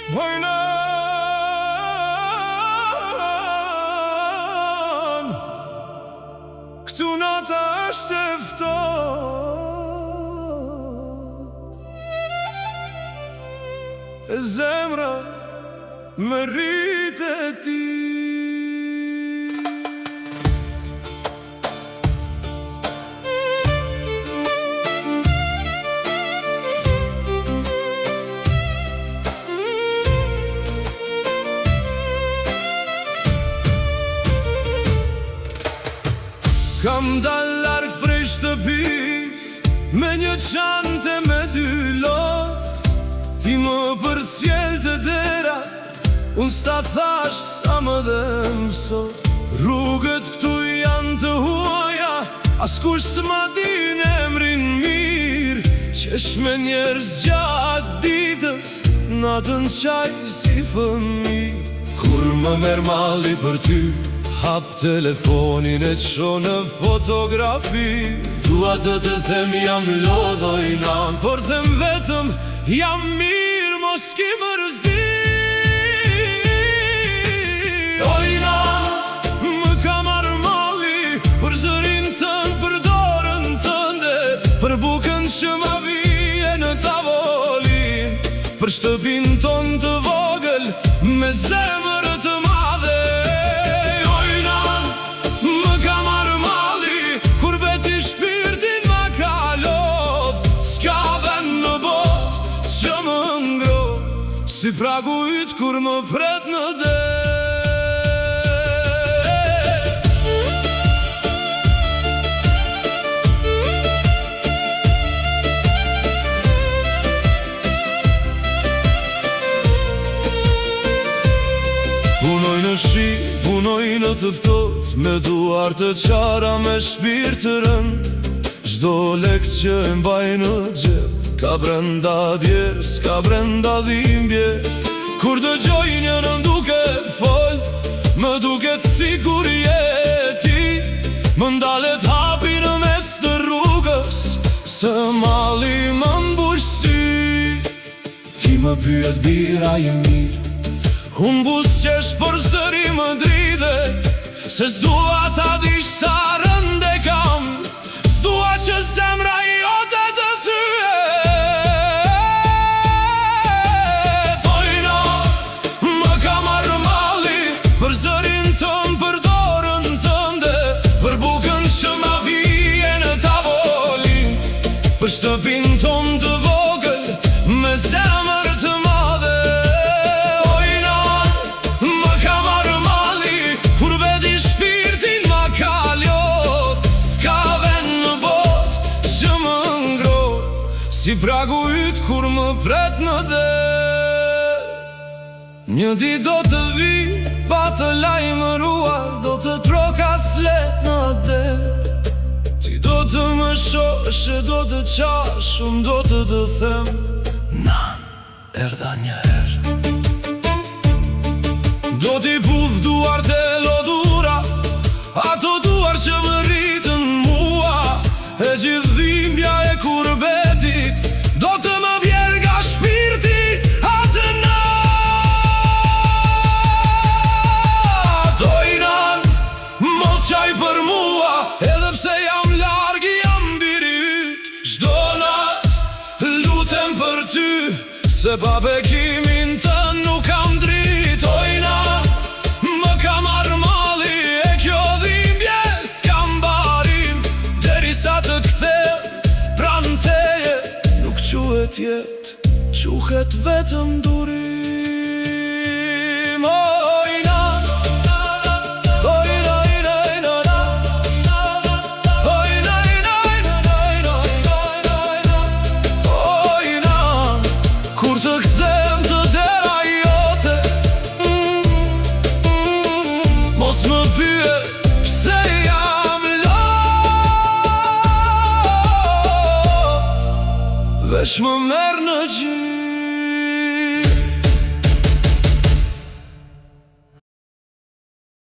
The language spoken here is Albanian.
Hojnan, këtu nata është e ftohtë, e zemra më rrit e ti. Kam dal larg prej shtëpis me një çante me 2 lot. Ti më përcjell të dera, unë s'ta thash sa më dhem sot. Rrugët këtu janë të huaja, askush s'ma din emrin mirë. Qesh me njerëz gjatë ditës, natën qaj si fëmijë. Kur më merr malli për ty, hap telefonin e qo në fotografi. Dua të them jam lodhojnan, por them vetëm jam mirë, mos ki mërzi. Ojnan, më ka marrë malli për zërin tënd, për dorën tënde, për bukën që ma vije në tavolin, për shtëpin ton të vogël me zemër të madhe. Si pragu yt kur më pret në det. Punoj në shi, punoj në të ftoht, me duar të qara, me shpirt të rënd. Çdo lek që e mbaj në xhep, ka brenda djerë, s'ka brenda dhimbje. Kur dëgjoj njërën duke fol, më duket si kur jeti. Më ndalet hapi në mes të rrugës, së malli më mbush syt. Ti më pyet bira je mirë, unë busqesh por zëri më dridhet, se s'dua ta dish sa rënde kam, s'dua që zemra jote të thyet. Ojnan, më ka marrë malli për zërin tënd, për dorën tënde, për bukën që ma vije në tavolin, për shtëpin ton të vogël me zemër të madhe. Ojnan, më ka marrë malli kur bedi shpirtin ma ka ljoth, s'ka vend në bot që më ngroh, si pragu yt kur më pret në det. Një dit do të vi, pa të lajmëruar, do të trokas let në det. Ti do të më shosh e do të qash, unë do të them nan, erdha një herë. Do t'i pudh duart e lodhura, ato duar që më rritën mua, e gjithë dhimbja e kurbetit do të më bjerë nga shpirti atë nat. Ojnan, mos qaj për mua, edhe pse jam larg, jam biri yt. Çdo nat lutem për ty, se pa bekimin tënd nuk kam drit. Ojnan, më ka marrë malli e kjo dhimbje s'kam barim, derisa të kthem pranë teje, nuk quhet jet, quhet vetëm durim. Ojnan, ojnan, kur të kthem të dera jote, mos më pyet pse jam lodh, veç më merr në gjy.